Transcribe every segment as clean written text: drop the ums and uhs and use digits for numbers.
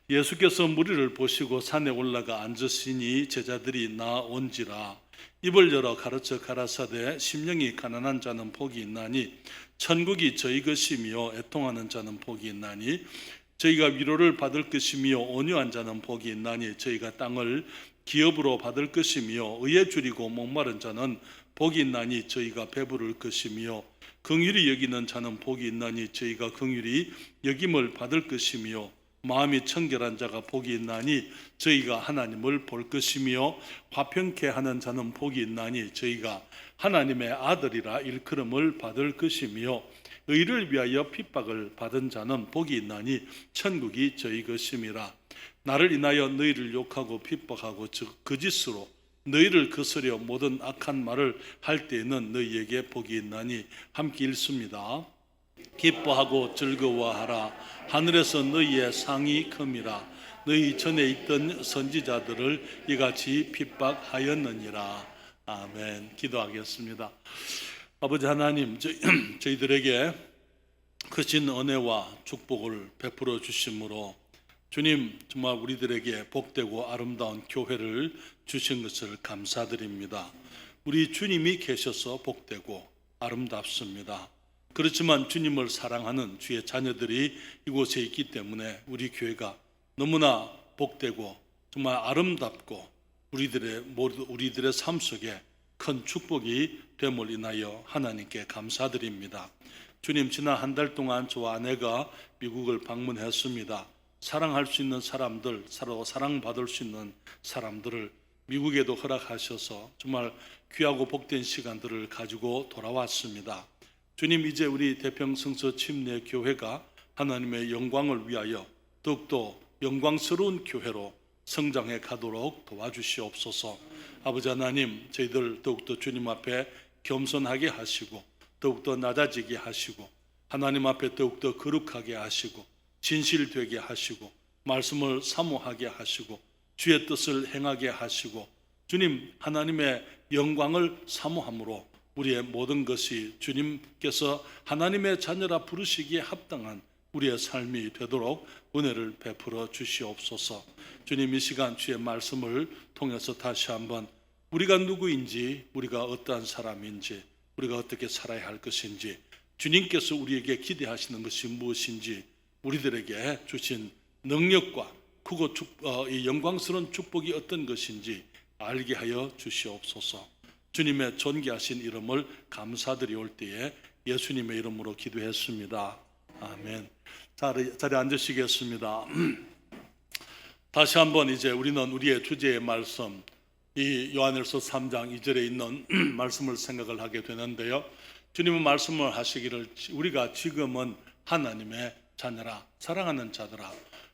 예수께서 무리를 보시고 산에 올라가 앉으시니 제자들이 나온지라. 입을 열어 가르쳐 가라사대 심령이 가난한 자는 복이 있나니 천국이 저희 것이며 애통하는 자는 복이 있나니 저희가 위로를 받을 것이며 온유한 자는 복이 있나니 저희가 땅을 기업으로 받을 것이며 의에 줄이고 목마른 자는 복이 있나니 저희가 배부를 것이며 긍휼히 여기는 자는 복이 있나니 저희가 긍휼히 여김을 받을 것이며 마음이 청결한 자가 복이 있나니 저희가 하나님을 볼 것이며 화평케 하는 자는 복이 있나니 저희가 하나님의 아들이라 일컬음을 받을 것이며 의를 위하여 핍박을 받은 자는 복이 있나니 천국이 저희 것임이라. 나를 인하여 너희를 욕하고 핍박하고 즉 거짓으로 너희를 거스려 모든 악한 말을 할 때에는 너희에게 복이 있나니 함께 읽습니다. 기뻐하고 즐거워하라. 하늘에서 너희의 상이 큼이라. 너희 전에 있던 선지자들을 이같이 핍박하였느니라. 아멘. 기도하겠습니다. 아버지 하나님, 저희들에게 크신 은혜와 축복을 베풀어 주심으로 주님, 정말 우리들에게 복되고 아름다운 교회를 주신 것을 감사드립니다. 우리 주님이 계셔서 복되고 아름답습니다. 그렇지만 주님을 사랑하는 주의 자녀들이 이곳에 있기 때문에 우리 교회가 너무나 복되고 정말 아름답고 우리들의 삶 속에 큰 축복이 됨을 인하여 하나님께 감사드립니다. 주님, 지난 한 달 동안 저와 아내가 미국을 방문했습니다. 사랑할 수 있는 사람들, 서로 사랑받을 수 있는 사람들을 미국에도 허락하셔서 정말 귀하고 복된 시간들을 가지고 돌아왔습니다. 주님, 이제 우리 대평성서 침례 교회가 하나님의 영광을 위하여 더욱더 영광스러운 교회로 성장해 가도록 도와주시옵소서. 아버지 하나님, 저희들 더욱더 주님 앞에 겸손하게 하시고 더욱더 낮아지게 하시고 하나님 앞에 더욱더 거룩하게 하시고 진실되게 하시고 말씀을 사모하게 하시고 주의 뜻을 행하게 하시고 주님 하나님의 영광을 사모함으로 우리의 모든 것이 주님께서 하나님의 자녀라 부르시기에 합당한 우리의 삶이 되도록 은혜를 베풀어 주시옵소서. 주님, 이 시간 주의 말씀을 통해서 다시 한번 우리가 누구인지, 우리가 어떠한 사람인지, 우리가 어떻게 살아야 할 것인지, 주님께서 우리에게 기대하시는 것이 무엇인지, 우리들에게 주신 능력과 크고 이 영광스러운 축복이 어떤 것인지 알게 하여 주시옵소서. 주님의 존귀하신 이름을 감사드리올 때에 예수님의 이름으로 기도했습니다. 아멘. 자리에 앉으시겠습니다. 다시 한번 이제 우리는 우리의 주제의 말씀, 이 요한일서 3장 2절에 있는 말씀을 생각을 하게 되는데요. 주님은 말씀을 하시기를 우리가 지금은 하나님의 자녀라, 사랑하는 자들아,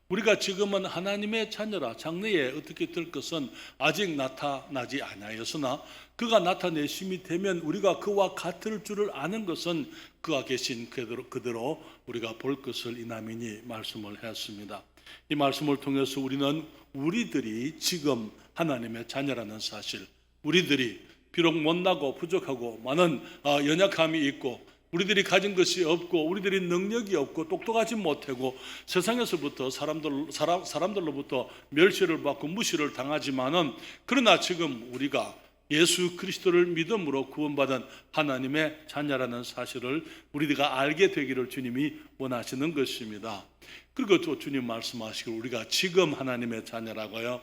우리가 지금은 하나님의 자녀라, 장래에 어떻게 될 것은 아직 나타나지 아니하였으나 그가 나타내심이 되면 우리가 그와 같을 줄을 아는 것은 그가 계신 그대로 우리가 볼 것을 이남이니 말씀을 했습니다. 이 말씀을 통해서 우리는 우리들이 지금 하나님의 자녀라는 사실, 우리들이 비록 못나고 부족하고 많은 연약함이 있고 우리들이 가진 것이 없고 우리들이 능력이 없고 똑똑하지 못하고 세상에서부터 사람들로부터 멸시를 받고 무시를 당하지만은 그러나 지금 우리가 예수 그리스도를 믿음으로 구원받은 하나님의 자녀라는 사실을 우리가 알게 되기를 주님이 원하시는 것입니다. 그리고 또 주님 말씀하시기를 우리가 지금 하나님의 자녀라고요.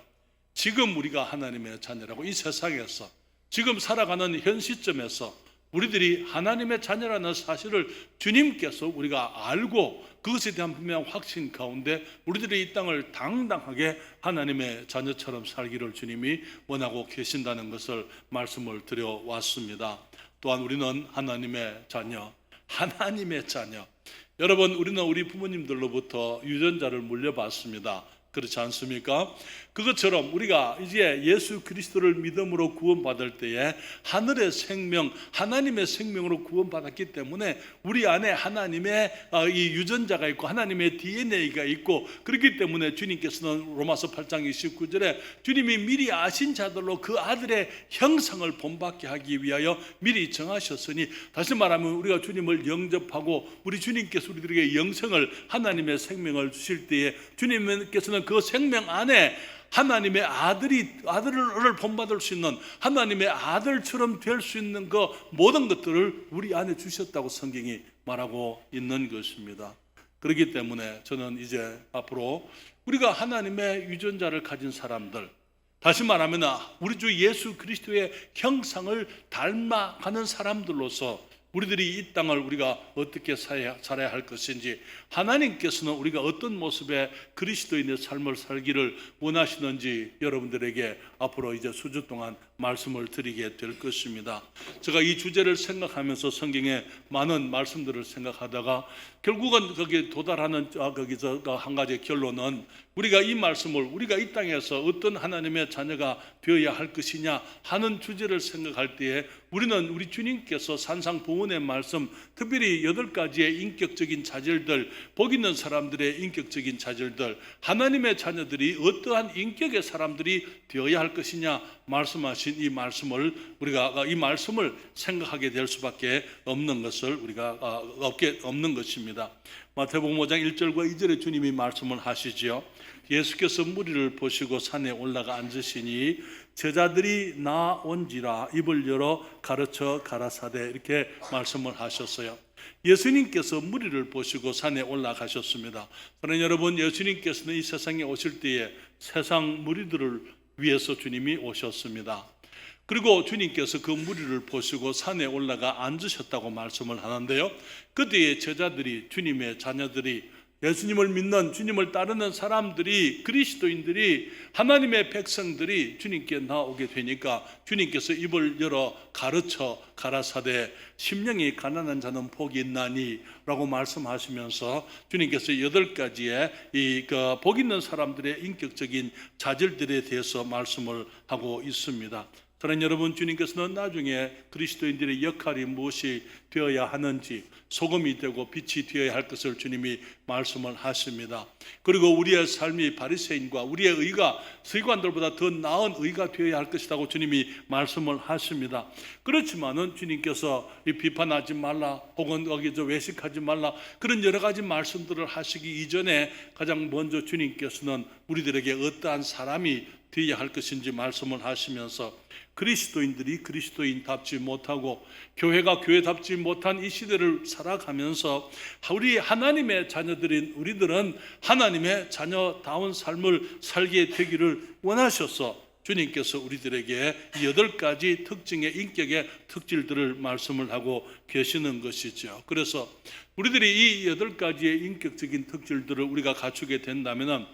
지금 우리가 하나님의 자녀라고, 이 세상에서 지금 살아가는 현 시점에서 우리들이 하나님의 자녀라는 사실을 주님께서 우리가 알고 그것에 대한 분명한 확신 가운데 우리들이 이 땅을 당당하게 하나님의 자녀처럼 살기를 주님이 원하고 계신다는 것을 말씀을 드려왔습니다. 또한 우리는 하나님의 자녀, 하나님의 자녀. 여러분, 우리는 우리 부모님들로부터 유전자를 물려받습니다. 그렇지 않습니까? 그것처럼 우리가 이제 예수 그리스도를 믿음으로 구원받을 때에 하늘의 생명, 하나님의 생명으로 구원받았기 때문에 우리 안에 하나님의 이 유전자가 있고 하나님의 DNA가 있고, 그렇기 때문에 주님께서는 로마서 8장 29절에 주님이 미리 아신 자들로 그 아들의 형상을 본받게 하기 위하여 미리 정하셨으니, 다시 말하면 우리가 주님을 영접하고 우리 주님께서 우리들에게 영생을, 하나님의 생명을 주실 때에 주님께서는 주님께서는 그 생명 안에 하나님의 아들을 본받을 수 있는, 하나님의 아들처럼 될 수 있는 그 모든 것들을 우리 안에 주셨다고 성경이 말하고 있는 것입니다. 그렇기 때문에 저는 이제 앞으로 우리가 하나님의 유전자를 가진 사람들, 다시 말하면 우리 주 예수 그리스도의 형상을 닮아가는 사람들로서 우리들이 이 땅을 우리가 어떻게 살아야 할 것인지, 하나님께서는 우리가 어떤 모습의 그리스도인의 삶을 살기를 원하시는지 여러분들에게 앞으로 이제 수주 동안 말씀을 드리게 될 것입니다. 제가 이 주제를 생각하면서 성경의 많은 말씀들을 생각하다가 결국은 거기에 도달하는 거기서 한 가지 결론은, 우리가 이 말씀을 우리가 이 땅에서 어떤 하나님의 자녀가 되어야 할 것이냐 하는 주제를 생각할 때에 우리는 우리 주님께서 산상보훈의 말씀, 특별히 8가지의 인격적인 자질들, 복 있는 사람들의 인격적인 자질들, 하나님의 자녀들이 어떠한 인격의 사람들이 되어야 할 것이냐 말씀하신 이 말씀을 우리가 이 말씀을 생각하게 될 수밖에 없는 것을 우리가 없는 것입니다. 마태복음 5장 1절과 2절에 주님이 말씀을 하시지요. 예수께서 무리를 보시고 산에 올라가 앉으시니 제자들이 나온지라 입을 열어 가르쳐 가라사대, 이렇게 말씀을 하셨어요. 예수님께서 무리를 보시고 산에 올라가셨습니다. 그러나 여러분, 예수님께서는 이 세상에 오실 때에 세상 무리들을 위해서 주님이 오셨습니다. 그리고 주님께서 그 무리를 보시고 산에 올라가 앉으셨다고 말씀을 하는데요, 그때의 제자들이, 주님의 자녀들이, 예수님을 믿는, 주님을 따르는 사람들이, 그리스도인들이, 하나님의 백성들이 주님께 나오게 되니까 주님께서 입을 열어 가르쳐 가라사대 심령이 가난한 자는 복이 있나니 라고 말씀하시면서 주님께서 8가지의 복 있는 사람들의 인격적인 자질들에 대해서 말씀을 하고 있습니다. 그러나 여러분, 주님께서는 나중에 그리스도인들의 역할이 무엇이 되어야 하는지, 소금이 되고 빛이 되어야 할 것을 주님이 말씀을 하십니다. 그리고 우리의 삶이 바리새인과 우리의 의가 서기관들보다 더 나은 의가 되어야 할 것이라고 주님이 말씀을 하십니다. 그렇지만은 주님께서 비판하지 말라, 혹은 여기서 외식하지 말라, 그런 여러 가지 말씀들을 하시기 이전에 가장 먼저 주님께서는 우리들에게 어떠한 사람이 되어야 할 것인지 말씀을 하시면서, 그리스도인들이 그리스도인답지 못하고 교회가 교회답지 못한 이 시대를 살아가면서 우리 하나님의 자녀들인 우리들은 하나님의 자녀다운 삶을 살게 되기를 원하셔서 주님께서 우리들에게 이 8가지 특징의 인격의 특질들을 말씀을 하고 계시는 것이죠. 그래서 우리들이 이 8가지의 인격적인 특질들을 우리가 갖추게 된다면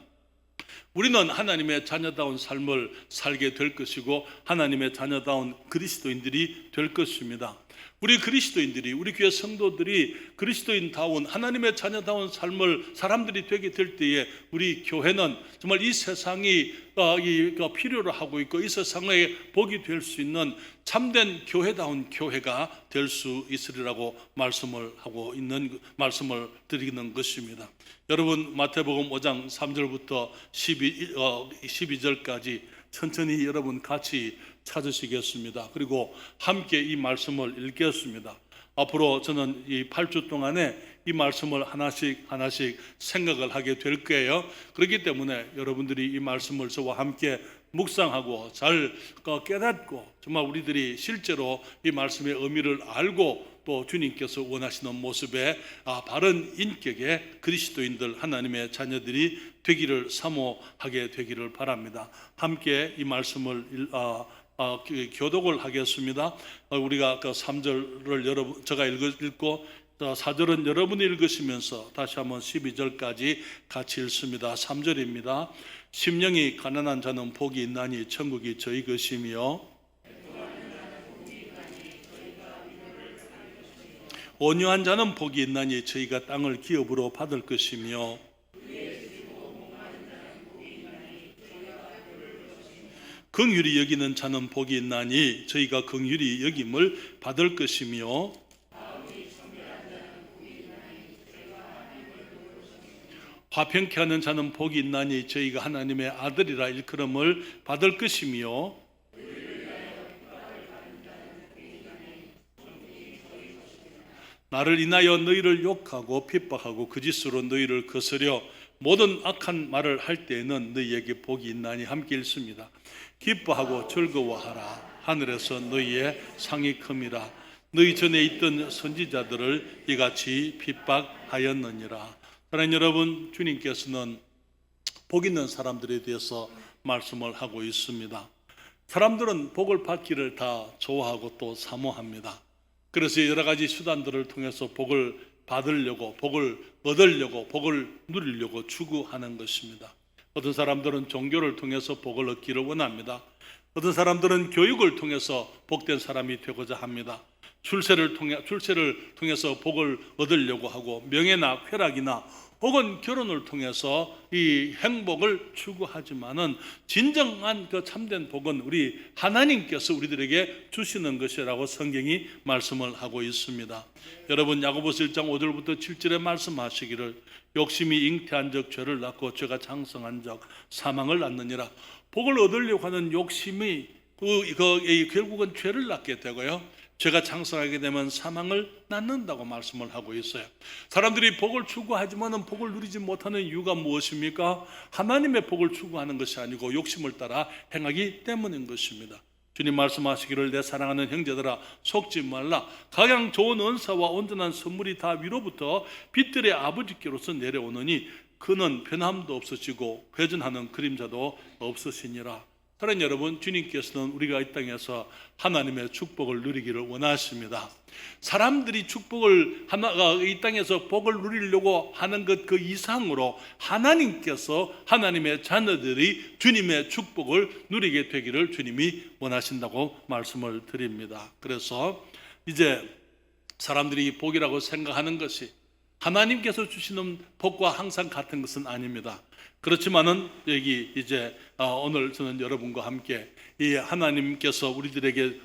우리는 하나님의 자녀다운 삶을 살게 될 것이고 하나님의 자녀다운 그리스도인들이 될 것입니다. 우리 그리스도인들이, 우리 교회 성도들이 그리스도인다운 하나님의 자녀다운 삶을 사람들이 되게 될 때에 우리 교회는 정말 이 세상이 필요로 하고 있고 이 세상에 복이 될 수 있는 참된 교회다운 교회가 될 수 있으리라고 말씀을 드리는 것입니다. 여러분, 마태복음 5장 3절부터 12절까지 천천히 여러분 같이 찾으시겠습니다. 그리고 함께 이 말씀을 읽겠습니다. 앞으로 저는 이 8주 동안에 이 말씀을 하나씩 생각을 하게 될 거예요. 그렇기 때문에 여러분들이 이 말씀을 저와 함께 묵상하고 잘 깨닫고 정말 우리들이 실제로 이 말씀의 의미를 알고 또 주님께서 원하시는 모습의 바른 인격의 그리스도인들, 하나님의 자녀들이 되기를 사모하게 되기를 바랍니다. 함께 이 말씀을 교독을 하겠습니다. 우리가 그 3절을 제가 읽고 4절은 여러분이 읽으시면서 다시 한번 12절까지 같이 읽습니다. 3절입니다. 심령이 가난한 자는 복이 있나니 천국이 저희 것이며 온유한 자는 복이 있나니 저희가 땅을 기업으로 받을 것이며 긍휼히 여기는 자는 복이 있나니 저희가 긍휼히 여김을 받을 것이며 화평케 하는 자는 복이 있나니 저희가 하나님의 아들이라 일컬음을 받을 것이며 나를 인하여 너희를 욕하고 핍박하고 그 짓으로 너희를 거스려 모든 악한 말을 할 때에는 너희에게 복이 있나니 함께 읽습니다. 기뻐하고 즐거워하라. 하늘에서 너희의 상이 큼이라. 너희 전에 있던 선지자들을 이같이 핍박하였느니라. 사랑하는 여러분, 주님께서는 복 있는 사람들에 대해서 말씀을 하고 있습니다. 사람들은 복을 받기를 다 좋아하고 또 사모합니다. 그래서 여러 가지 수단들을 통해서 복을 받으려고, 복을 얻으려고, 복을 누리려고 추구하는 것입니다. 어떤 사람들은 종교를 통해서 복을 얻기를 원합니다. 어떤 사람들은 교육을 통해서 복된 사람이 되고자 합니다. 출세를 통해서 복을 얻으려고 하고, 명예나 쾌락이나 혹은 결혼을 통해서 이 행복을 추구하지만은 진정한 그 참된 복은 우리 하나님께서 우리들에게 주시는 것이라고 성경이 말씀을 하고 있습니다. 여러분, 야고보서 1장 5절부터 7절에 말씀하시기를 욕심이 잉태한 적 죄를 낳고 죄가 장성한 적 사망을 낳느니라. 복을 얻으려고 하는 욕심이 결국은 죄를 낳게 되고요, 죄가 장성하게 되면 사망을 낳는다고 말씀을 하고 있어요. 사람들이 복을 추구하지만 복을 누리지 못하는 이유가 무엇입니까? 하나님의 복을 추구하는 것이 아니고 욕심을 따라 행하기 때문인 것입니다. 주님 말씀하시기를 내 사랑하는 형제들아 속지 말라. 가장 좋은 은사와 온전한 선물이 다 위로부터 빛들의 아버지께로서 내려오느니 그는 변함도 없으시고 회전하는 그림자도 없으시니라. 사랑하는 여러분, 주님께서는 우리가 이 땅에서 하나님의 축복을 누리기를 원하십니다. 사람들이 축복을 이 땅에서 복을 누리려고 하는 것 그 이상으로 하나님께서 하나님의 자녀들이 주님의 축복을 누리게 되기를 주님이 원하신다고 말씀을 드립니다. 그래서 이제 사람들이 복이라고 생각하는 것이 하나님께서 주시는 복과 항상 같은 것은 아닙니다. 그렇지만은 여기 이제 오늘 저는 여러분과 함께 이 하나님께서 우리들에게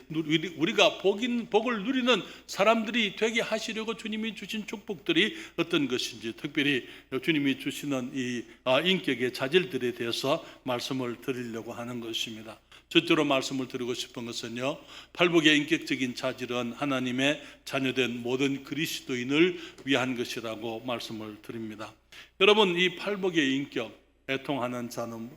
우리가 복을 누리는 사람들이 되게 하시려고 주님이 주신 축복들이 어떤 것인지, 특별히 주님이 주시는 이 인격의 자질들에 대해서 말씀을 드리려고 하는 것입니다. 첫째로 말씀을 드리고 싶은 것은요, 팔복의 인격적인 자질은 하나님의 자녀된 모든 그리스도인을 위한 것이라고 말씀을 드립니다. 여러분, 이 팔복의 인격, 애통하는 자는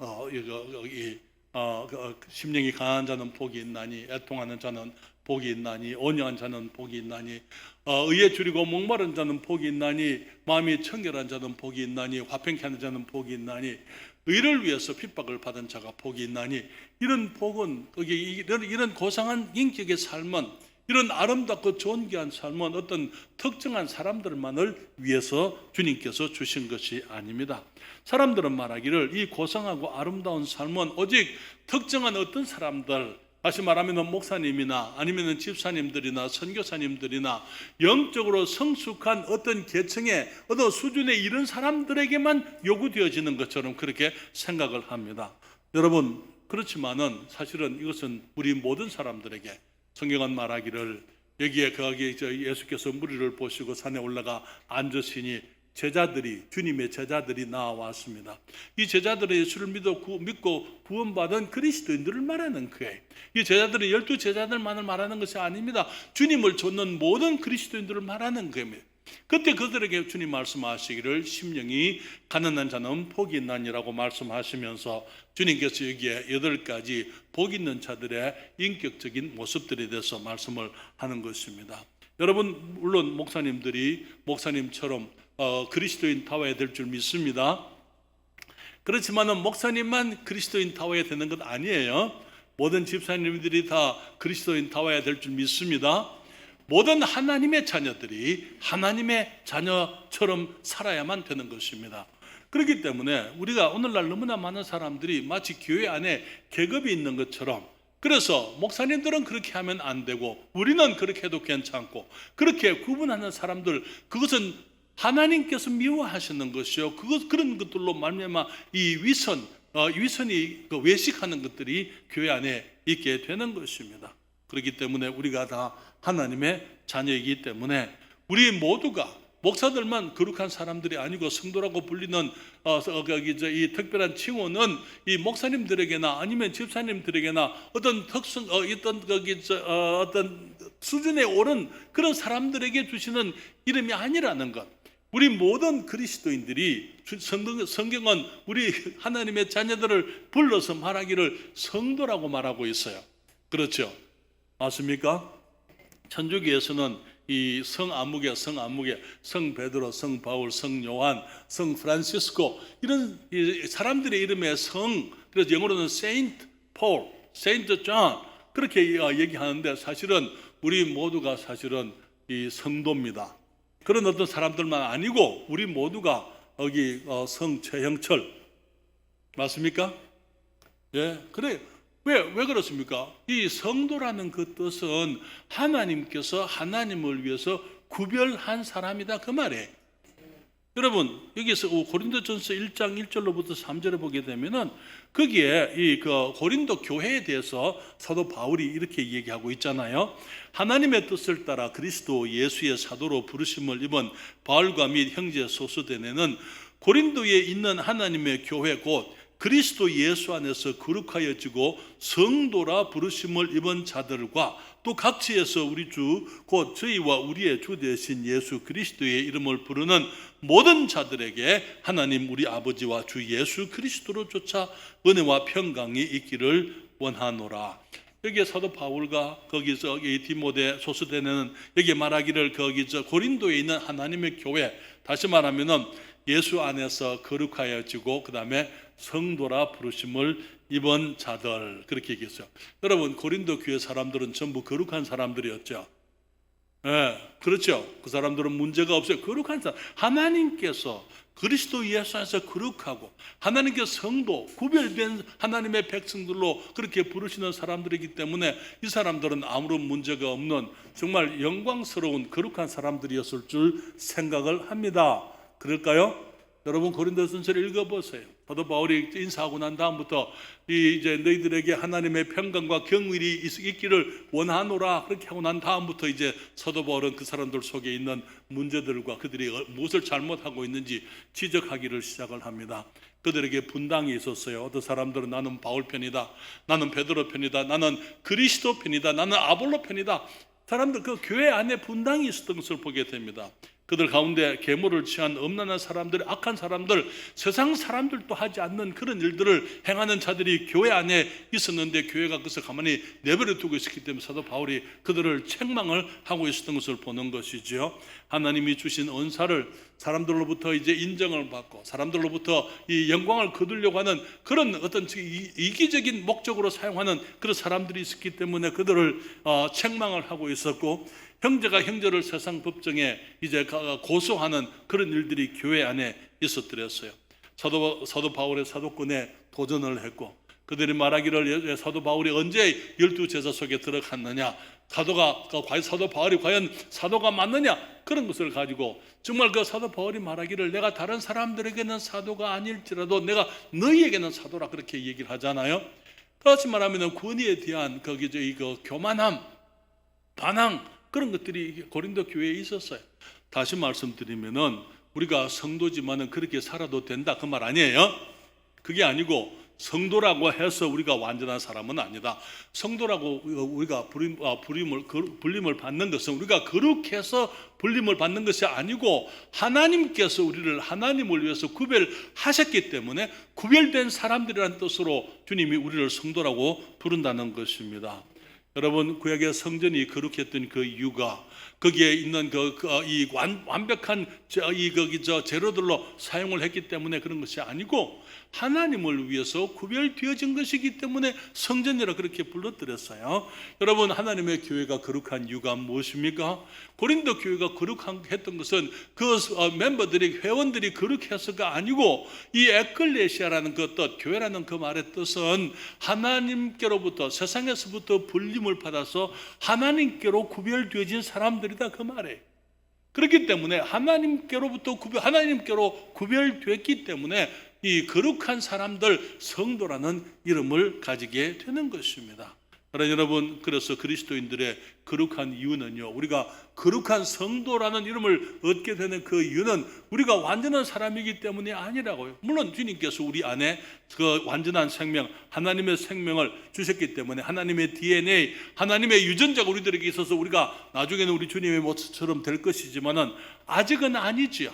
심령이 강한 자는 복이 있나니, 애통하는 자는 복이 있나니, 온유한 자는 복이 있나니, 의에 줄이고 목마른 자는 복이 있나니, 마음이 청결한 자는 복이 있나니, 화평케 하는 자는 복이 있나니, 의를 위해서 핍박을 받은 자가 복이 있나니. 이런 복은, 이런 고상한 인격의 삶은, 이런 아름답고 존귀한 삶은 어떤 특정한 사람들만을 위해서 주님께서 주신 것이 아닙니다. 사람들은 말하기를 이 고상하고 아름다운 삶은 오직 특정한 어떤 사람들, 다시 말하면 목사님이나 아니면 집사님들이나 선교사님들이나 영적으로 성숙한 어떤 계층의 어떤 수준의 이런 사람들에게만 요구되어지는 것처럼 그렇게 생각을 합니다. 여러분, 그렇지만은 사실은 이것은 우리 모든 사람들에게, 성경은 말하기를 여기에 예수께서 무리를 보시고 산에 올라가 앉으시니 주님의 제자들이 나와왔습니다. 이 제자들은 예수를 믿고 구원받은 그리스도인들을 말하는 거예요. 이 제자들은 12제자들만을 말하는 것이 아닙니다. 주님을 좇는 모든 그리스도인들을 말하는 겁니다. 그때 그들에게 주님 말씀하시기를 심령이 가난한 자는 복이 있나니라고 말씀하시면서 주님께서 여기에 8가지 복 있는 자들의 인격적인 모습들에 대해서 말씀을 하는 것입니다. 여러분, 물론 목사님처럼 그리스도인 타워야 될 줄 믿습니다. 그렇지만은 목사님만 그리스도인 타워야 되는 것 아니에요. 모든 집사님들이 다 그리스도인 타워야 될 줄 믿습니다. 모든 하나님의 자녀들이 하나님의 자녀처럼 살아야만 되는 것입니다. 그렇기 때문에 우리가 오늘날 너무나 많은 사람들이 마치 교회 안에 계급이 있는 것처럼, 그래서 목사님들은 그렇게 하면 안 되고 우리는 그렇게 해도 괜찮고, 그렇게 구분하는 사람들, 그것은 하나님께서 미워하시는 것이요, 그런 것들로 말미암아 이 위선이 외식하는 것들이 교회 안에 있게 되는 것입니다. 그렇기 때문에 우리가 다 하나님의 자녀이기 때문에 우리 모두가, 목사들만 거룩한 사람들이 아니고 성도라고 불리는 이 특별한 칭호는 이 목사님들에게나 아니면 집사님들에게나 어떤 어떤 수준에 오른 그런 사람들에게 주시는 이름이 아니라는 것. 우리 모든 그리스도인들이 성경은 우리 하나님의 자녀들을 불러서 말하기를 성도라고 말하고 있어요. 그렇죠? 맞습니까? 천주교에서는 이 성 아무개, 성 베드로, 성 바울, 성 요한, 성 프란시스코 이런 사람들의 이름에 성, 그래서 영어로는 세인트 폴, 세인트 존 그렇게 얘기하는데 사실은 우리 모두가 사실은 이 성도입니다. 그런 어떤 사람들만 아니고 우리 모두가 여기 성 최형철 맞습니까? 예, 그래. 왜 그렇습니까? 이 성도라는 그 뜻은 하나님께서 하나님을 위해서 구별한 사람이다 그 말이에요. 여러분 여기서 고린도전서 1장 1절로부터 3절에 보게 되면은 거기에 이 고린도 교회에 대해서 사도 바울이 이렇게 얘기하고 있잖아요. 하나님의 뜻을 따라 그리스도 예수의 사도로 부르심을 입은 바울과 및 형제 소수대네는 고린도에 있는 하나님의 교회 곧 그리스도 예수 안에서 거룩하여지고 성도라 부르심을 입은 자들과 또 각지에서 우리 주 곧 저희와 우리의 주 되신 예수 그리스도의 이름을 부르는 모든 자들에게 하나님 우리 아버지와 주 예수 그리스도로 쫓아 은혜와 평강이 있기를 원하노라. 여기에 사도 바울과 거기서 이 디모데 소수대는 여기 말하기를 거기서 고린도에 있는 하나님의 교회 다시 말하면은 예수 안에서 거룩하여지고 그 다음에 성도라 부르심을 입은 자들 그렇게 얘기했어요. 여러분 고린도 교회 사람들은 전부 거룩한 사람들이었죠. 네, 그렇죠. 그 사람들은 문제가 없어요. 거룩한 사람 하나님께서 그리스도 예수 안에서 거룩하고 하나님께서 성도 구별된 하나님의 백성들로 그렇게 부르시는 사람들이기 때문에 이 사람들은 아무런 문제가 없는 정말 영광스러운 거룩한 사람들이었을 줄 생각을 합니다. 그럴까요? 여러분 고린도전서를 읽어보세요. 사도 바울이 인사하고 난 다음부터 이제 너희들에게 하나님의 평강과 경휼이 있기를 원하노라 그렇게 하고 난 다음부터 이제 사도 바울은 그 사람들 속에 있는 문제들과 그들이 무엇을 잘못하고 있는지 지적하기를 시작을 합니다. 그들에게 분당이 있었어요. 어떤 사람들은 나는 바울 편이다, 나는 베드로 편이다, 나는 그리스도 편이다, 나는 아볼로 편이다. 사람들 그 교회 안에 분당이 있었던 것을 보게 됩니다. 그들 가운데 계모를 취한 음란한 사람들, 악한 사람들, 세상 사람들도 하지 않는 그런 일들을 행하는 자들이 교회 안에 있었는데 교회가 그것을 가만히 내버려 두고 있었기 때문에 사도 바울이 그들을 책망을 하고 있었던 것을 보는 것이지요. 하나님이 주신 은사를 사람들로부터 이제 인정을 받고 사람들로부터 이 영광을 거두려고 하는 그런 어떤 이기적인 목적으로 사용하는 그런 사람들이 있었기 때문에 그들을 책망을 하고 있었고, 형제가 형제를 세상 법정에 이제 고소하는 그런 일들이 교회 안에 있었더랬어요. 사도 바울의 사도권에 도전을 했고, 그들이 말하기를 사도 바울이 언제 12제자 속에 들어갔느냐, 사도 바울이 과연 사도가 맞느냐, 그런 것을 가지고 정말 그 사도 바울이 말하기를 내가 다른 사람들에게는 사도가 아닐지라도 내가 너희에게는 사도라 그렇게 얘기를 하잖아요. 다시 말하면 권위에 대한 그 교만함, 반항, 그런 것들이 고린도 교회에 있었어요. 다시 말씀드리면은 우리가 성도지만은 그렇게 살아도 된다 그 말 아니에요. 그게 아니고 성도라고 해서 우리가 완전한 사람은 아니다. 성도라고 우리가 불림을 받는 것은 우리가 거룩해서 불림을 받는 것이 아니고 구별하셔서 우리를 하나님을 위해서 구별하셨기 때문에 구별된 사람들이라는 뜻으로 주님이 우리를 성도라고 부른다는 것입니다. 여러분, 구약의 성전이 거룩했던 그 이유가 거기에 있는 이 완벽한 재료들로 사용을 했기 때문에 그런 것이 아니고 하나님을 위해서 구별되어진 것이기 때문에 성전이라 그렇게 불러드렸어요. 여러분, 하나님의 교회가 거룩한 이유가 무엇입니까? 고린도 교회가 거룩했던 것은 그 멤버들이, 회원들이 거룩해서가 아니고 이 에클레시아라는 그 뜻, 교회라는 그 말의 뜻은 하나님께로부터, 세상에서부터 불림을 받아서 하나님께로 구별되어진 사람들이다 그 말이에요. 그렇기 때문에 하나님께로 구별됐기 때문에 이 거룩한 사람들, 성도라는 이름을 가지게 되는 것입니다. 여러분, 그래서 그리스도인들의 거룩한 이유는요, 우리가 거룩한 성도라는 이름을 얻게 되는 그 이유는 우리가 완전한 사람이기 때문이 아니라고요. 물론 주님께서 우리 안에 그 완전한 생명, 하나님의 생명을 주셨기 때문에 하나님의 DNA, 하나님의 유전자가 우리들에게 있어서 우리가 나중에는 우리 주님의 모습처럼 될 것이지만은 아직은 아니지요.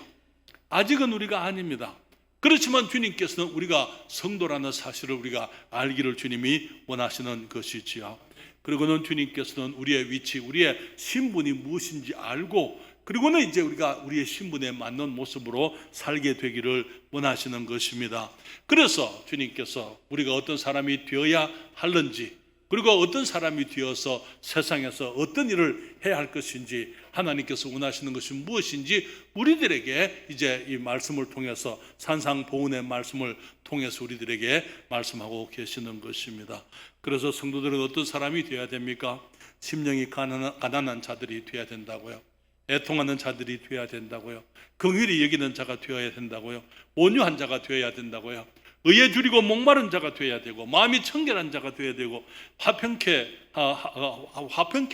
아직은 우리가 아닙니다. 그렇지만 주님께서는 우리가 성도라는 사실을 우리가 알기를 주님이 원하시는 것이지요. 그리고는 주님께서는 우리의 위치, 우리의 신분이 무엇인지 알고, 그리고는 이제 우리가 우리의 신분에 맞는 모습으로 살게 되기를 원하시는 것입니다. 그래서 주님께서 우리가 어떤 사람이 되어야 하는지, 그리고 어떤 사람이 되어서 세상에서 어떤 일을 해야 할 것인지, 하나님께서 원하시는 것이 무엇인지 우리들에게 이제 이 말씀을 통해서, 산상보훈의 말씀을 통해서 우리들에게 말씀하고 계시는 것입니다. 그래서 성도들은 어떤 사람이 되어야 됩니까? 심령이 가난한 자들이 되어야 된다고요. 애통하는 자들이 되어야 된다고요. 긍휼히 여기는 자가 되어야 된다고요. 온유한 자가 되어야 된다고요. 의에 줄이고 목마른 자가 되어야 되고, 마음이 청결한 자가 되어야 되고, 화평케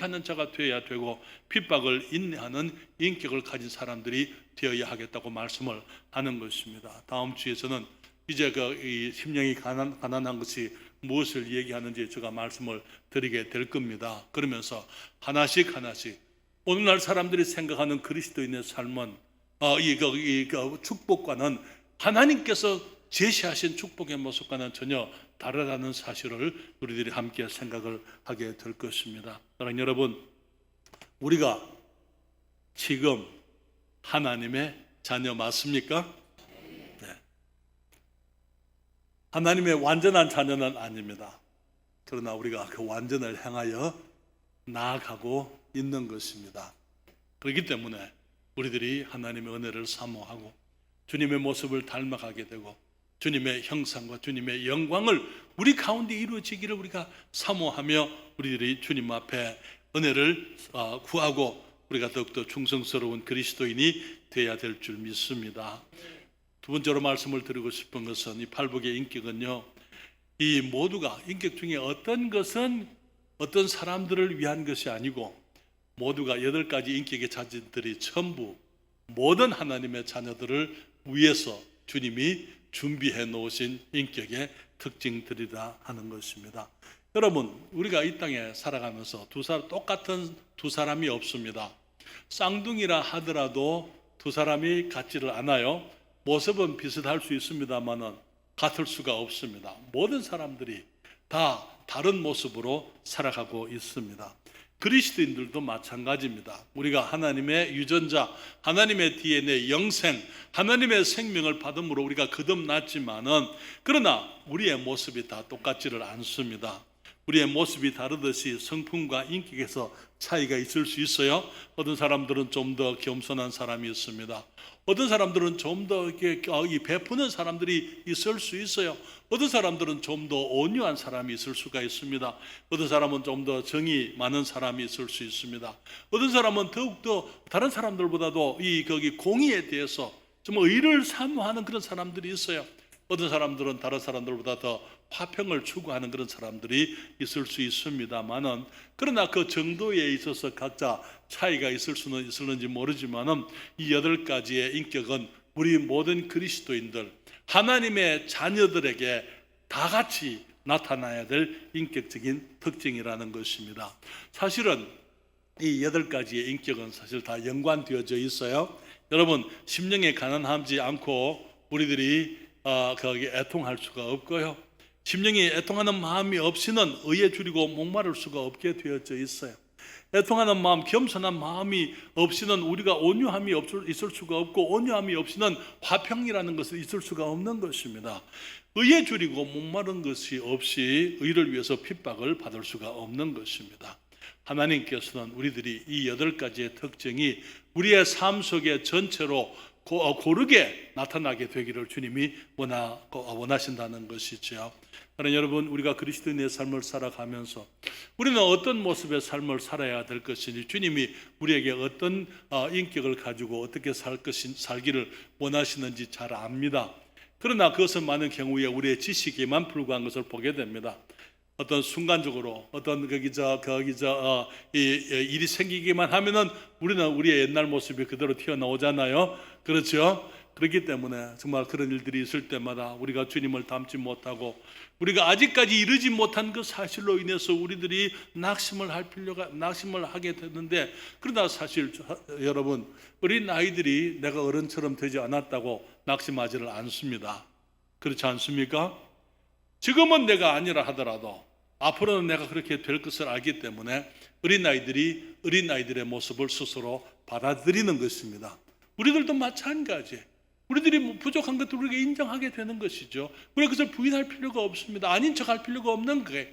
하는 자가 되어야 되고, 핍박을 인내하는 인격을 가진 사람들이 되어야 하겠다고 말씀을 하는 것입니다. 다음 주에서는 이제 이 심령이 가난한 것이 무엇을 얘기하는지 제가 말씀을 드리게 될 겁니다. 그러면서 하나씩 오늘날 사람들이 생각하는 그리스도인의 삶은 이 축복과는, 하나님께서 제시하신 축복의 모습과는 전혀 다르다는 사실을 우리들이 함께 생각을 하게 될 것입니다. 사랑하는 여러분, 우리가 지금 하나님의 자녀 맞습니까? 네. 하나님의 완전한 자녀는 아닙니다. 그러나 우리가 그 완전을 향하여 나아가고 있는 것입니다. 그렇기 때문에 우리들이 하나님의 은혜를 사모하고 주님의 모습을 닮아가게 되고, 주님의 형상과 주님의 영광을 우리 가운데 이루어지기를 우리가 사모하며, 우리들이 주님 앞에 은혜를 구하고 우리가 더욱더 충성스러운 그리스도인이 되어야 될 줄 믿습니다. 두 번째로 말씀을 드리고 싶은 것은, 이 팔복의 인격은요, 이 모두가, 인격 중에 어떤 것은 어떤 사람들을 위한 것이 아니고, 모두가 8가지 인격의 자질들이 전부 모든 하나님의 자녀들을 위해서 주님이 준비해 놓으신 인격의 특징들이라 하는 것입니다. 여러분, 우리가 이 땅에 살아가면서 똑같은 두 사람이 없습니다. 쌍둥이라 하더라도 두 사람이 같지를 않아요. 모습은 비슷할 수 있습니다만은 같을 수가 없습니다. 모든 사람들이 다 다른 모습으로 살아가고 있습니다. 그리스도인들도 마찬가지입니다. 우리가 하나님의 유전자, 하나님의 DNA, 영생, 하나님의 생명을 받음으로 우리가 거듭났지만은, 그러나 우리의 모습이 다 똑같지를 않습니다. 우리의 모습이 다르듯이 성품과 인격에서 차이가 있을 수 있어요. 어떤 사람들은 좀 더 겸손한 사람이 있습니다. 어떤 사람들은 좀 더 베푸는 사람들이 있을 수 있어요. 어떤 사람들은 좀 더 온유한 사람이 있을 수가 있습니다. 어떤 사람은 좀 더 정이 많은 사람이 있을 수 있습니다. 어떤 사람은 더욱더 다른 사람들보다도 공의에 대해서 좀 의를 사모하는 그런 사람들이 있어요. 어떤 사람들은 다른 사람들보다 더 화평을 추구하는 그런 사람들이 있을 수 있습니다만은, 그러나 그 정도에 있어서 각자 차이가 있을 수는 있을는지 모르지만은, 이 8가지의 인격은 우리 모든 그리스도인들, 하나님의 자녀들에게 다 같이 나타나야 될 인격적인 특징이라는 것입니다. 사실은 이 8가지의 인격은 사실 다 연관되어져 있어요. 여러분, 심령에 가난하지 않고 우리들이 거기 애통할 수가 없고요. 심령이 애통하는 마음이 없이는 의에 줄이고 목마를 수가 없게 되어져 있어요. 애통하는 마음, 겸손한 마음이 없이는 우리가 온유함이 있을 수가 없고, 온유함이 없이는 화평이라는 것은 있을 수가 없는 것입니다. 의에 줄이고 목마른 것이 없이 의를 위해서 핍박을 받을 수가 없는 것입니다. 하나님께서는 우리들이 이 8가지의 특징이 우리의 삶 속에 전체로 고르게 나타나게 되기를 주님이 원하신다는 것이죠. 그러나 여러분, 우리가 그리스도인의 삶을 살아가면서 우리는 어떤 모습의 삶을 살아야 될 것인지, 주님이 우리에게 어떤 인격을 가지고 어떻게 살기를 원하시는지 잘 압니다. 그러나 그것은 많은 경우에 우리의 지식에만 불과한 것을 보게 됩니다. 어떤 순간적으로 어떤 일이 생기기만 하면은 우리는 우리의 옛날 모습이 그대로 튀어나오잖아요. 그렇죠? 그렇기 때문에 정말 그런 일들이 있을 때마다 우리가 주님을 닮지 못하고 우리가 아직까지 이르지 못한 그 사실로 인해서 우리들이 낙심을 하게 됐는데, 그러나 사실 여러분, 어린 아이들이 내가 어른처럼 되지 않았다고 낙심하지를 않습니다. 그렇지 않습니까? 지금은 내가 아니라 하더라도 앞으로는 내가 그렇게 될 것을 알기 때문에 어린아이들이 어린아이들의 모습을 스스로 받아들이는 것입니다. 우리들도 마찬가지. 우리들이 부족한 것들 우리가 인정하게 되는 것이죠. 우리가 그것을 부인할 필요가 없습니다. 아닌 척할 필요가 없는 거예요.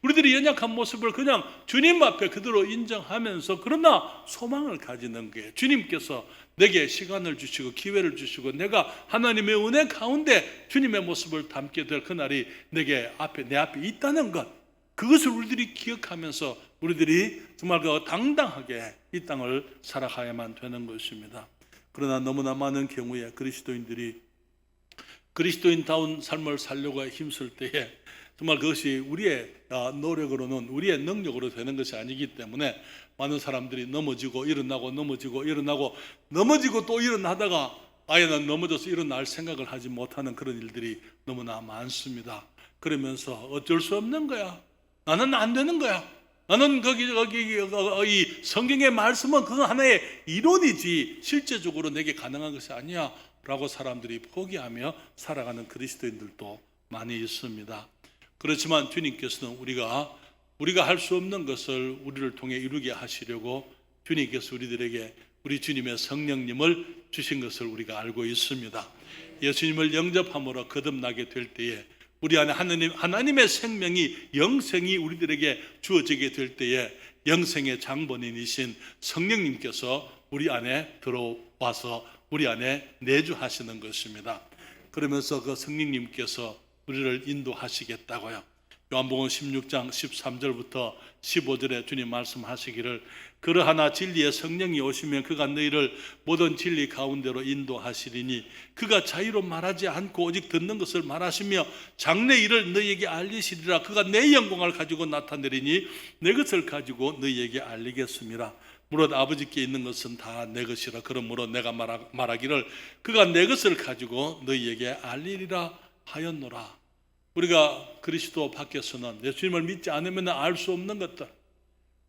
우리들이 연약한 모습을 그냥 주님 앞에 그대로 인정하면서 그러나 소망을 가지는 거예요. 주님께서 내게 시간을 주시고 기회를 주시고 내가 하나님의 은혜 가운데 주님의 모습을 담게 될 그날이 내 앞에 있다는 것, 그것을 우리들이 기억하면서 우리들이 정말 그 당당하게 이 땅을 살아가야만 되는 것입니다. 그러나 너무나 많은 경우에 그리스도인들이 그리스도인다운 삶을 살려고 힘쓸 때에 정말 그것이 우리의 노력으로는, 우리의 능력으로 되는 것이 아니기 때문에 많은 사람들이 넘어지고 일어나고 넘어지고 또 일어나다가 아예 난 넘어져서 일어날 생각을 하지 못하는 그런 일들이 너무나 많습니다. 그러면서 어쩔 수 없는 거야, 나는 안 되는 거야, 나는 이 성경의 말씀은 그거 하나의 이론이지 실제적으로 내게 가능한 것이 아니야 라고 사람들이 포기하며 살아가는 그리스도인들도 많이 있습니다. 그렇지만 주님께서는 우리가 할 수 없는 것을 우리를 통해 이루게 하시려고 주님께서 우리들에게 우리 주님의 성령님을 주신 것을 우리가 알고 있습니다. 예수님을 영접함으로 거듭나게 될 때에 우리 안에 하나님의 생명이, 영생이 우리들에게 주어지게 될 때에 영생의 장본인이신 성령님께서 우리 안에 들어와서 우리 안에 내주하시는 것입니다. 그러면서 그 성령님께서 우리를 인도하시겠다고요. 요한복음 16장 13절부터 15절에 주님 말씀하시기를 그러하나 진리의 성령이 오시면 그가 너희를 모든 진리 가운데로 인도하시리니 그가 자유로 말하지 않고 오직 듣는 것을 말하시며 장래 일을 너희에게 알리시리라. 그가 내 영광을 가지고 나타내리니 내 것을 가지고 너희에게 알리겠습니다. 무릇 아버지께 있는 것은 다 내 것이라. 그러므로 내가 말하기를 그가 내 것을 가지고 너희에게 알리리라 하였노라. 우리가 그리스도 밖에서는 예수님을 믿지 않으면 알 수 없는 것들,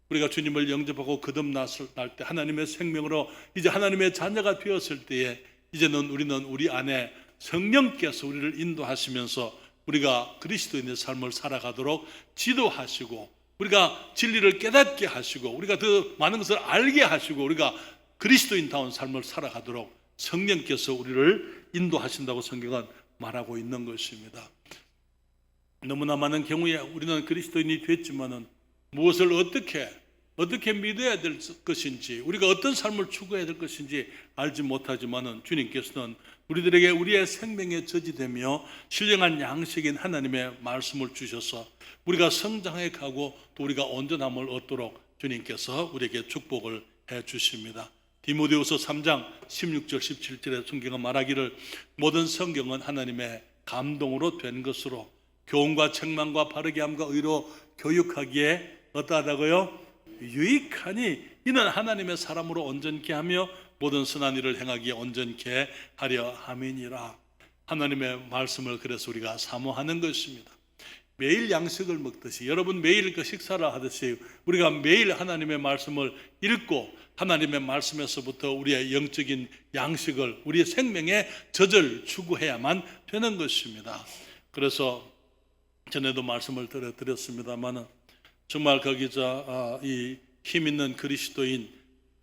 우리가 주님을 영접하고 거듭났을 때 하나님의 생명으로 이제 하나님의 자녀가 되었을 때에 이제는 우리는 우리 안에 성령께서 우리를 인도하시면서 우리가 그리스도인의 삶을 살아가도록 지도하시고 우리가 진리를 깨닫게 하시고 우리가 더 많은 것을 알게 하시고 우리가 그리스도인다운 삶을 살아가도록 성령께서 우리를 인도하신다고 성경은 말하고 있는 것입니다. 너무나 많은 경우에 우리는 그리스도인이 됐지만은 무엇을 어떻게 믿어야 될 것인지, 우리가 어떤 삶을 추구해야 될 것인지 알지 못하지만은 주님께서는 우리들에게 우리의 생명에 저지되며 신령한 양식인 하나님의 말씀을 주셔서 우리가 성장해 가고 또 우리가 온전함을 얻도록 주님께서 우리에게 축복을 해 주십니다. 디모데후서 3장 16절 17절에 성경은 말하기를 모든 성경은 하나님의 감동으로 된 것으로 교훈과 책망과 바르게 함과 의로 교육하기에 어떠하다고요? 유익하니 이는 하나님의 사람으로 온전케 하며 모든 선한 일을 행하기에 온전케 하려 함이니라. 하나님의 말씀을 그래서 우리가 사모하는 것입니다. 매일 양식을 먹듯이 여러분 매일 그 식사를 하듯이 우리가 매일 하나님의 말씀을 읽고 하나님의 말씀에서부터 우리의 영적인 양식을 우리의 생명의 젖을 추구해야만 되는 것입니다. 그래서 전에도 말씀을 드렸습니다만 정말 거기서 이 힘 있는 그리스도인,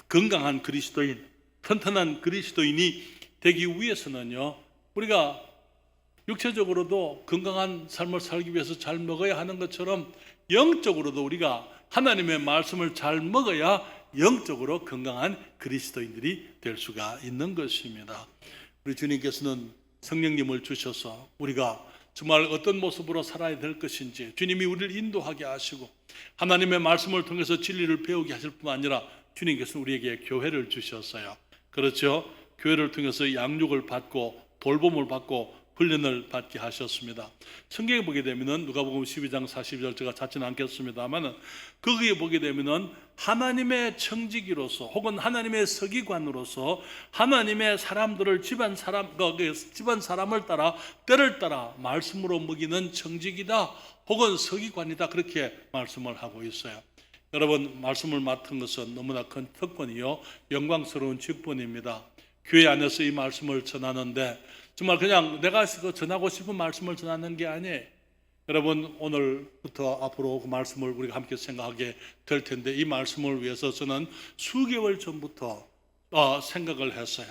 건강한 그리스도인, 튼튼한 그리스도인이 되기 위해서는요 우리가 육체적으로도 건강한 삶을 살기 위해서 잘 먹어야 하는 것처럼 영적으로도 우리가 하나님의 말씀을 잘 먹어야 영적으로 건강한 그리스도인들이 될 수가 있는 것입니다. 우리 주님께서는 성령님을 주셔서 우리가 정말 어떤 모습으로 살아야 될 것인지 주님이 우리를 인도하게 하시고 하나님의 말씀을 통해서 진리를 배우게 하실 뿐만 아니라 주님께서 우리에게 교회를 주셨어요. 그렇죠? 교회를 통해서 양육을 받고 돌봄을 받고 훈련을 받게 하셨습니다. 성경에 보게 되면은 누가복음 12장 42절 제가 찾지는 않겠습니다만은 거기에 보게 되면은 하나님의 청지기로서 혹은 하나님의 서기관으로서 하나님의 사람들을 집안 사람을 따라 때를 따라 말씀으로 먹이는 청지기다 혹은 서기관이다 그렇게 말씀을 하고 있어요. 여러분 말씀을 맡은 것은 너무나 큰 특권이요 영광스러운 직분입니다. 교회 안에서 이 말씀을 전하는데 정말 그냥 내가 전하고 싶은 말씀을 전하는 게 아니에요. 여러분 오늘부터 앞으로 그 말씀을 우리가 함께 생각하게 될 텐데 이 말씀을 위해서 저는 수개월 전부터 생각을 했어요.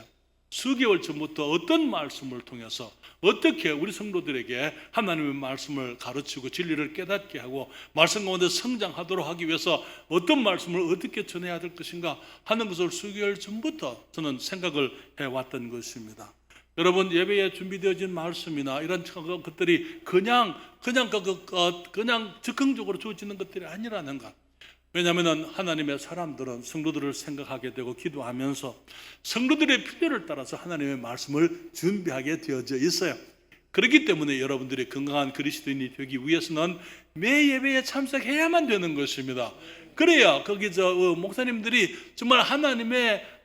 수개월 전부터 어떤 말씀을 통해서 어떻게 우리 성도들에게 하나님의 말씀을 가르치고 진리를 깨닫게 하고 말씀 가운데 성장하도록 하기 위해서 어떤 말씀을 어떻게 전해야 될 것인가 하는 것을 수개월 전부터 저는 생각을 해왔던 것입니다. 여러분 예배에 준비되어진 말씀이나 이런 것들이 그냥 즉흥적으로 주어지는 것들이 아니라는 것. 왜냐하면 하나님의 사람들은 성도들을 생각하게 되고 기도하면서 성도들의 필요를 따라서 하나님의 말씀을 준비하게 되어져 있어요. 그렇기 때문에 여러분들이 건강한 그리스도인이 되기 위해서는 매 예배에 참석해야만 되는 것입니다. 그래야 거기 목사님들이 정말 하나님의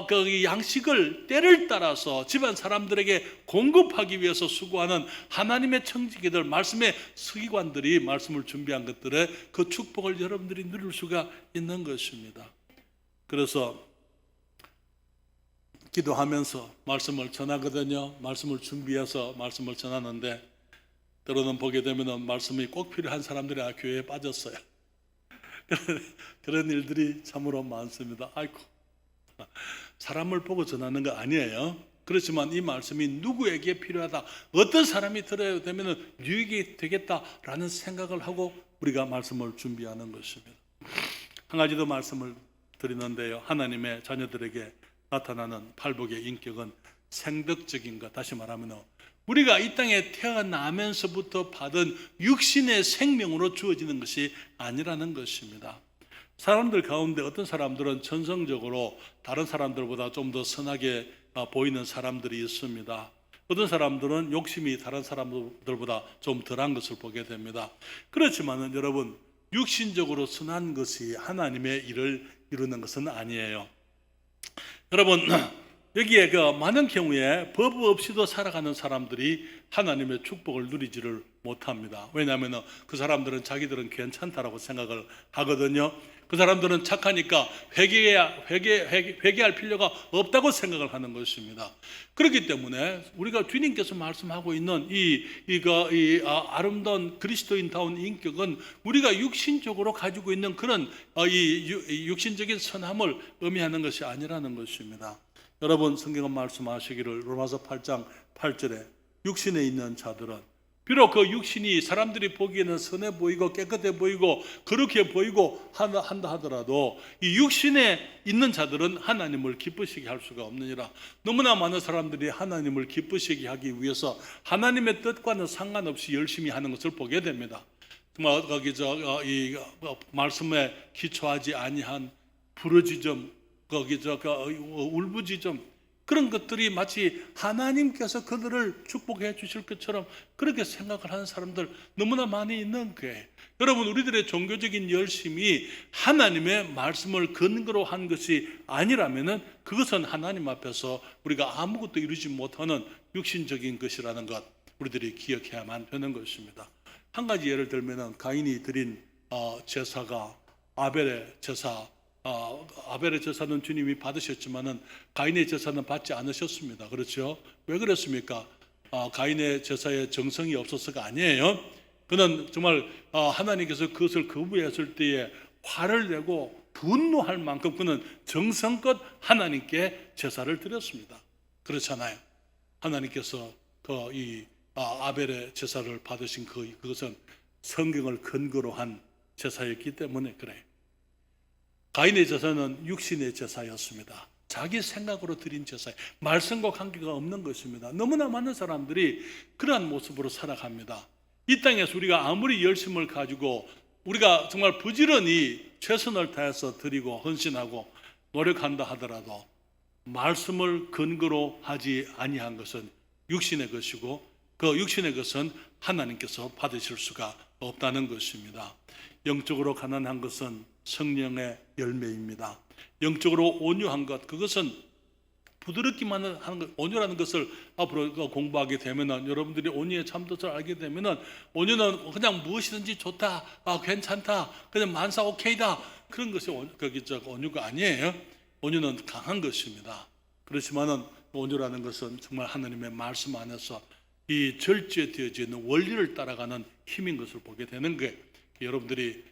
그 양식을 때를 따라서 집안 사람들에게 공급하기 위해서 수고하는 하나님의 청지기들, 말씀의 서기관들이 말씀을 준비한 것들의 그 축복을 여러분들이 누릴 수가 있는 것입니다. 그래서 기도하면서 말씀을 전하거든요. 말씀을 준비해서 말씀을 전하는데 때로는 보게 되면 말씀이 꼭 필요한 사람들이 교회에 빠졌어요. 그런 일들이 참으로 많습니다. 아이고, 사람을 보고 전하는 거 아니에요. 그렇지만 이 말씀이 누구에게 필요하다, 어떤 사람이 들어야 되면 유익이 되겠다라는 생각을 하고 우리가 말씀을 준비하는 것입니다. 한 가지 더 말씀을 드리는데요, 하나님의 자녀들에게 나타나는 팔복의 인격은 생덕적인 것, 다시 말하면 우리가 이 땅에 태어나면서부터 받은 육신의 생명으로 주어지는 것이 아니라는 것입니다. 사람들 가운데 어떤 사람들은 천성적으로 다른 사람들보다 좀 더 선하게 보이는 사람들이 있습니다. 어떤 사람들은 욕심이 다른 사람들보다 좀 덜한 것을 보게 됩니다. 그렇지만은 여러분, 육신적으로 선한 것이 하나님의 일을 이루는 것은 아니에요. 여러분, 여기에 많은 경우에 법 없이도 살아가는 사람들이 하나님의 축복을 누리지를 못합니다. 왜냐하면 그 사람들은 자기들은 괜찮다라고 생각을 하거든요. 그 사람들은 착하니까 회개할 필요가 없다고 생각을 하는 것입니다. 그렇기 때문에 우리가 주님께서 말씀하고 있는 이 아름다운 그리스도인다운 인격은 우리가 육신적으로 가지고 있는 그런 이 육신적인 선함을 의미하는 것이 아니라는 것입니다. 여러분, 성경은 말씀하시기를 로마서 8장 8절에 육신에 있는 자들은 비록 그 육신이 사람들이 보기에는 선해 보이고 깨끗해 보이고 그렇게 보이고 한다 하더라도 이 육신에 있는 자들은 하나님을 기쁘시게 할 수가 없느니라. 너무나 많은 사람들이 하나님을 기쁘시게 하기 위해서 하나님의 뜻과는 상관없이 열심히 하는 것을 보게 됩니다. 정말 거기 이 말씀에 기초하지 아니한 부르짖음, 거기 울부짖음, 그런 것들이 마치 하나님께서 그들을 축복해 주실 것처럼 그렇게 생각을 하는 사람들 너무나 많이 있는 거예요. 여러분, 우리들의 종교적인 열심이 하나님의 말씀을 근거로 한 것이 아니라면은 그것은 하나님 앞에서 우리가 아무것도 이루지 못하는 육신적인 것이라는 것, 우리들이 기억해야만 되는 것입니다. 한 가지 예를 들면은 가인이 드린 제사가 아벨의 제사, 아벨의 제사는 주님이 받으셨지만은 가인의 제사는 받지 않으셨습니다. 그렇죠? 왜 그랬습니까? 가인의 제사에 정성이 없어서가 아니에요. 그는 정말 하나님께서 그것을 거부했을 때에 화를 내고 분노할 만큼 그는 정성껏 하나님께 제사를 드렸습니다. 그렇잖아요. 하나님께서 이 아벨의 제사를 받으신 그것은 성경을 근거로 한 제사였기 때문에 그래요. 가인의 제사는 육신의 제사였습니다. 자기 생각으로 드린 제사에 말씀과 관계가 없는 것입니다. 너무나 많은 사람들이 그러한 모습으로 살아갑니다. 이 땅에서 우리가 아무리 열심을 가지고 우리가 정말 부지런히 최선을 다해서 드리고 헌신하고 노력한다 하더라도 말씀을 근거로 하지 아니한 것은 육신의 것이고 그 육신의 것은 하나님께서 받으실 수가 없다는 것입니다. 영적으로 가난한 것은 성령의 열매입니다. 영적으로 온유한 것, 그것은 부드럽기만 하는 것, 온유라는 것을 앞으로 공부하게 되면은, 여러분들이 온유의 참뜻을 알게 되면은, 온유는 그냥 무엇이든지 좋다, 괜찮다, 그냥 만사 오케이다, 그런 것이 온유가 아니에요. 온유는 강한 것입니다. 그렇지만은 온유라는 것은 정말 하나님의 말씀 안에서 이 절제되어져 있는 원리를 따라가는 힘인 것을 보게 되는 거예요. 여러분들이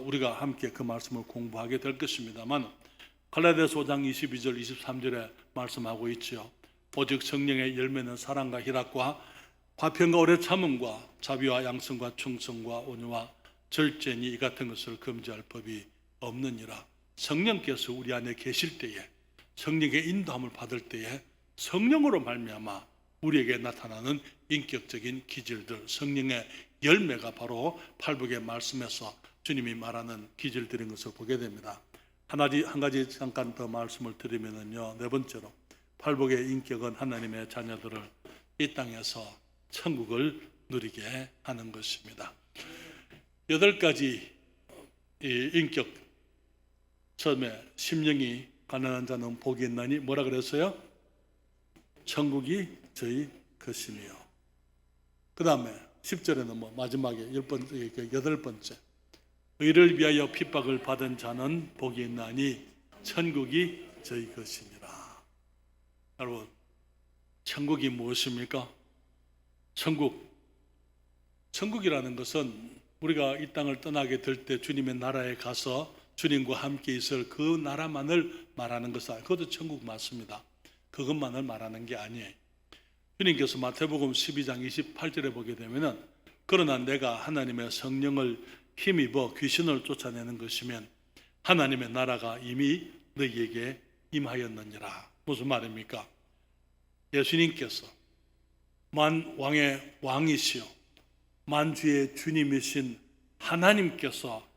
우리가 함께 그 말씀을 공부하게 될 것입니다만, 갈라디아서 5장 22절 23절에 말씀하고 있죠. 오직 성령의 열매는 사랑과 희락과 화평과 오래 참음과 자비와 양성과 충성과 온유와 절제니 이 같은 것을 금지할 법이 없느니라. 성령께서 우리 안에 계실 때에, 성령의 인도함을 받을 때에 성령으로 말미암아 우리에게 나타나는 인격적인 기질들, 성령의 열매가 바로 팔복의 말씀에서 주님이 말하는 기질들인 것을 보게 됩니다. 한 가지 잠깐 더 말씀을 드리면요, 네 번째로 팔복의 인격은 하나님의 자녀들을 이 땅에서 천국을 누리게 하는 것입니다. 8가지 이 인격, 처음에 심령이 가난한 자는 복이 있나니 뭐라 그랬어요? 천국이 저희 것이며, 그 다음에 10절에는 마지막에 8번째, 의를 위하여 핍박을 받은 자는 복이 있나니 천국이 저희 것이니라. 여러분, 천국이 무엇입니까? 천국이라는 것은 우리가 이 땅을 떠나게 될 때 주님의 나라에 가서 주님과 함께 있을 그 나라만을 말하는 것은, 그것도 천국 맞습니다. 그것만을 말하는 게 아니에요. 주님께서 마태복음 12장 28절에 보게 되면은, 그러나 내가 하나님의 성령을 힘입어 귀신을 쫓아내는 것이면 하나님의 나라가 이미 너희에게 임하였느니라. 무슨 말입니까? 예수님께서 만왕의 왕이시여 만주의 주님이신 하나님께서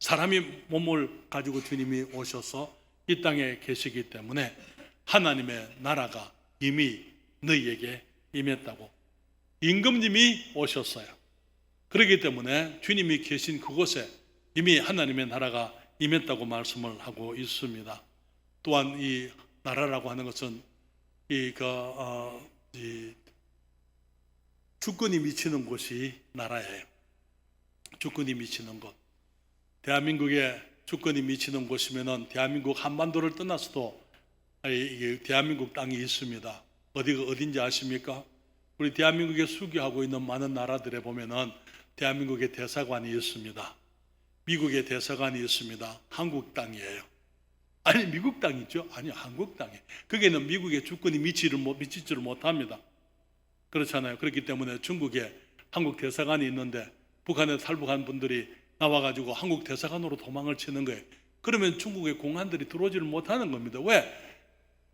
사람이 몸을 가지고 주님이 오셔서 이 땅에 계시기 때문에 하나님의 나라가 이미 너희에게 임했다고, 임금님이 오셨어요. 그렇기 때문에 주님이 계신 그곳에 이미 하나님의 나라가 임했다고 말씀을 하고 있습니다. 또한 이 나라라고 하는 것은 이 주권이 미치는 곳이 나라예요. 주권이 미치는 곳. 대한민국에 주권이 미치는 곳이면은 대한민국 한반도를 떠나서도 대한민국 땅이 있습니다. 어디가 어딘지 아십니까? 우리 대한민국에 수교하고 있는 많은 나라들에 보면은 대한민국의 대사관이 있습니다. 미국의 대사관이 있습니다. 한국 땅이에요. 아니, 미국 땅이죠? 아니, 한국 땅이에요. 거기에는 미국의 주권이 미치지를 못합니다. 그렇잖아요. 그렇기 때문에 중국에 한국 대사관이 있는데 북한에 탈북한 분들이 나와가지고 한국 대사관으로 도망을 치는 거예요. 그러면 중국의 공안들이 들어오지를 못하는 겁니다. 왜?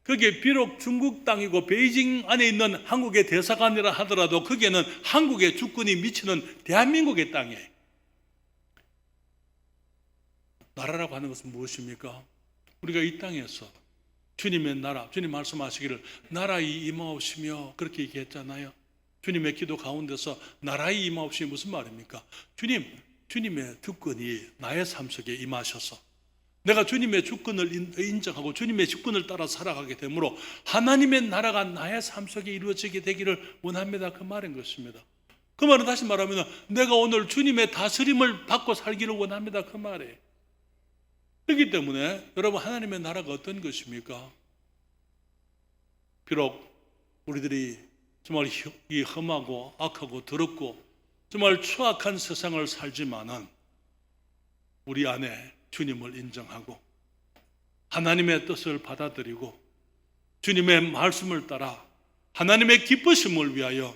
그게 비록 중국 땅이고 베이징 안에 있는 한국의 대사관이라 하더라도 거기에는 한국의 주권이 미치는 대한민국의 땅이에요. 나라라고 하는 것은 무엇입니까? 우리가 이 땅에서 주님의 나라, 주님 말씀하시기를 나라의 임하옵시며 그렇게 얘기했잖아요. 주님의 기도 가운데서 나라의 임하옵시며 무슨 말입니까? 주님의 주권이 나의 삶 속에 임하셔서 내가 주님의 주권을 인정하고 주님의 주권을 따라 살아가게 되므로 하나님의 나라가 나의 삶 속에 이루어지게 되기를 원합니다. 그 말인 것입니다. 그 말은 다시 말하면 내가 오늘 주님의 다스림을 받고 살기를 원합니다. 그 말이에요. 그렇기 때문에 여러분, 하나님의 나라가 어떤 것입니까? 비록 우리들이 정말 이 험하고 악하고 더럽고 정말 추악한 세상을 살지만은 우리 안에 주님을 인정하고 하나님의 뜻을 받아들이고 주님의 말씀을 따라 하나님의 기쁘심을 위하여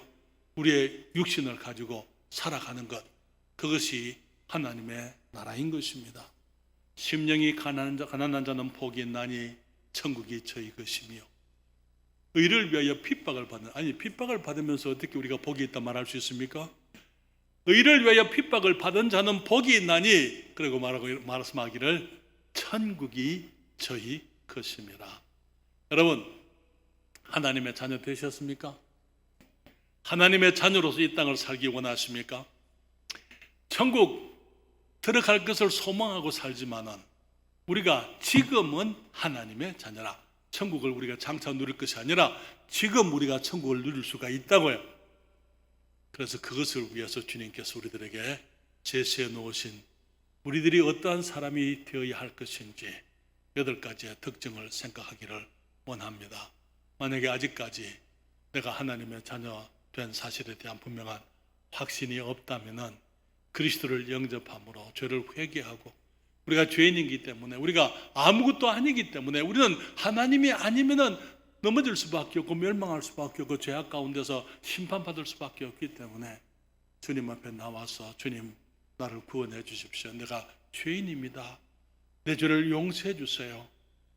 우리의 육신을 가지고 살아가는 것, 그것이 하나님의 나라인 것입니다. 심령이 가난한 자는 복이 있나니 천국이 저희 것이며, 의를 위하여 핍박을 받는, 아니 핍박을 받으면서 어떻게 우리가 복이 있다 말할 수 있습니까? 의를 위하여 핍박을 받은 자는 복이 있나니, 그리고 말씀하기를 천국이 저희 것입니다. 여러분, 하나님의 자녀 되셨습니까? 하나님의 자녀로서 이 땅을 살기 원하십니까? 천국 들어갈 것을 소망하고 살지만은 우리가 지금은 하나님의 자녀라. 천국을 우리가 장차 누릴 것이 아니라 지금 우리가 천국을 누릴 수가 있다고요. 그래서 그것을 위해서 주님께서 우리들에게 제시해 놓으신 우리들이 어떠한 사람이 되어야 할 것인지 8가지의 특징을 생각하기를 원합니다. 만약에 아직까지 내가 하나님의 자녀 된 사실에 대한 분명한 확신이 없다면은 그리스도를 영접함으로 죄를 회개하고 우리가 죄인이기 때문에 우리가 아무것도 아니기 때문에 우리는 하나님이 아니면은 넘어질 수밖에 없고 멸망할 수밖에 없고 죄악 가운데서 심판받을 수밖에 없기 때문에 주님 앞에 나와서 주님 나를 구원해 주십시오. 내가 죄인입니다. 내 죄를 용서해 주세요.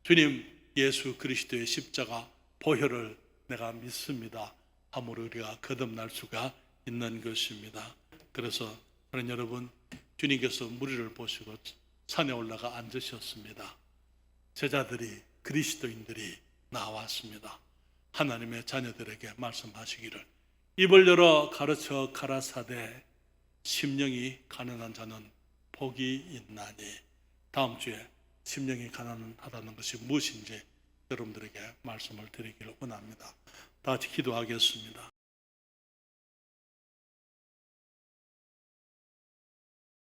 주님 예수 그리스도의 십자가 보혈을 내가 믿습니다. 함으로 우리가 거듭날 수가 있는 것입니다. 그래서 저는 여러분 주님께서 무리를 보시고 산에 올라가 앉으셨습니다. 제자들이 그리스도인들이 나왔습니다. 하나님의 자녀들에게 말씀하시기를 입을 열어 가르쳐 가라사대 심령이 가난한 자는 복이 있나니. 다음 주에 심령이 가난하다는 것이 무엇인지 여러분들에게 말씀을 드리기를 원합니다. 다 같이 기도하겠습니다.